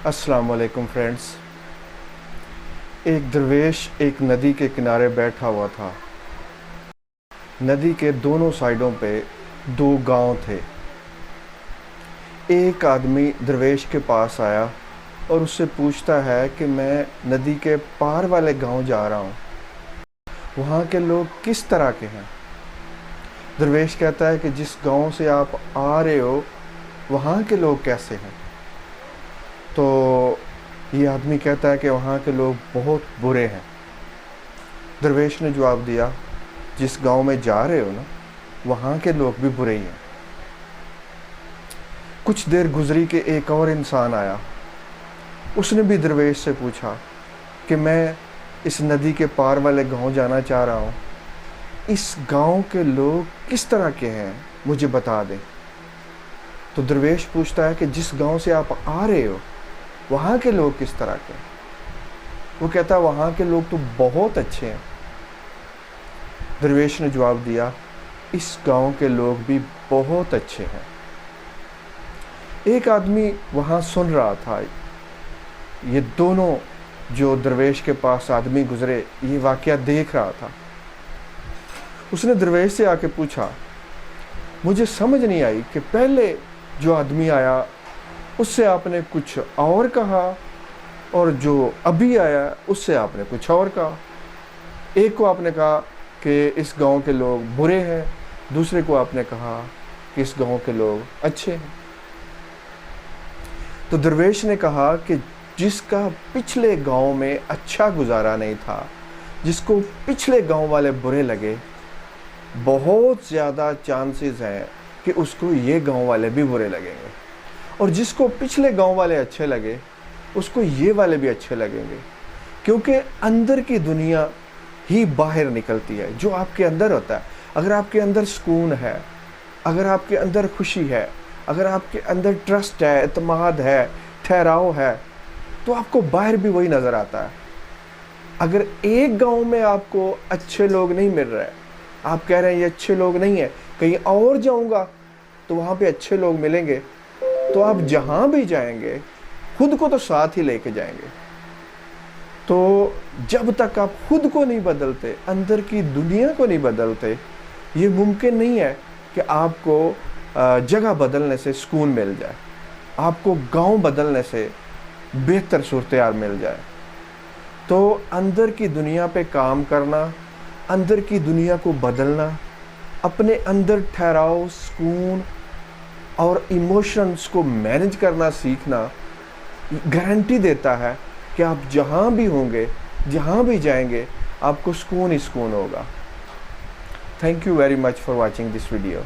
السلام علیکم فرینڈز. ایک درویش ایک ندی کے کنارے بیٹھا ہوا تھا. ندی کے دونوں سائیڈوں پہ دو گاؤں تھے. ایک آدمی درویش کے پاس آیا اور اس سے پوچھتا ہے کہ میں ندی کے پار والے گاؤں جا رہا ہوں, وہاں کے لوگ کس طرح کے ہیں؟ درویش کہتا ہے کہ جس گاؤں سے آپ آ رہے ہو وہاں کے لوگ کیسے ہیں؟ تو یہ آدمی کہتا ہے کہ وہاں کے لوگ بہت برے ہیں. درویش نے جواب دیا, جس گاؤں میں جا رہے ہو نا وہاں کے لوگ بھی برے ہی ہیں. کچھ دیر گزری کہ ایک اور انسان آیا. اس نے بھی درویش سے پوچھا کہ میں اس ندی کے پار والے گاؤں جانا چاہ رہا ہوں, اس گاؤں کے لوگ کس طرح کے ہیں مجھے بتا دیں. تو درویش پوچھتا ہے کہ جس گاؤں سے آپ آ رہے ہو وہاں کے لوگ کس طرح کے ہیں؟ وہ کہتا ہے وہاں کے لوگ تو بہت اچھے ہیں. درویش نے جواب دیا, اس گاؤں کے لوگ بھی بہت اچھے ہیں. ایک آدمی وہاں سن رہا تھا. یہ دونوں جو درویش کے پاس آدمی گزرے یہ واقعہ دیکھ رہا تھا. اس نے درویش سے آ کے پوچھا, مجھے سمجھ نہیں آئی کہ پہلے جو آدمی آیا اس سے آپ نے کچھ اور کہا اور جو ابھی آیا اس سے آپ نے کچھ اور کہا. ایک کو آپ نے کہا کہ اس گاؤں کے لوگ برے ہیں, دوسرے کو آپ نے کہا کہ اس گاؤں کے لوگ اچھے ہیں. تو درویش نے کہا کہ جس کا پچھلے گاؤں میں اچھا گزارا نہیں تھا, جس کو پچھلے گاؤں والے برے لگے, بہت زیادہ چانسز ہیں کہ اس کو یہ گاؤں والے بھی برے لگیں گے, اور جس کو پچھلے گاؤں والے اچھے لگے اس کو یہ والے بھی اچھے لگیں گے. کیونکہ اندر کی دنیا ہی باہر نکلتی ہے, جو آپ کے اندر ہوتا ہے. اگر آپ کے اندر سکون ہے, اگر آپ کے اندر خوشی ہے, اگر آپ کے اندر ٹرسٹ ہے, اعتماد ہے, ٹھہراؤ ہے, تو آپ کو باہر بھی وہی نظر آتا ہے. اگر ایک گاؤں میں آپ کو اچھے لوگ نہیں مل رہے, آپ کہہ رہے ہیں یہ اچھے لوگ نہیں ہیں, کہیں اور جاؤں گا تو وہاں پہ اچھے لوگ ملیں گے, تو آپ جہاں بھی جائیں گے خود کو تو ساتھ ہی لے کے جائیں گے. تو جب تک آپ خود کو نہیں بدلتے, اندر کی دنیا کو نہیں بدلتے, یہ ممکن نہیں ہے کہ آپ کو جگہ بدلنے سے سکون مل جائے, آپ کو گاؤں بدلنے سے بہتر صورتحال مل جائے. تو اندر کی دنیا پہ کام کرنا, اندر کی دنیا کو بدلنا, اپنے اندر ٹھہراؤ, سکون اور ایموشنز کو مینج کرنا سیکھنا گارنٹی دیتا ہے کہ آپ جہاں بھی ہوں گے, جہاں بھی جائیں گے, آپ کو سکون ہی سکون ہوگا. Thank you very much for watching this video.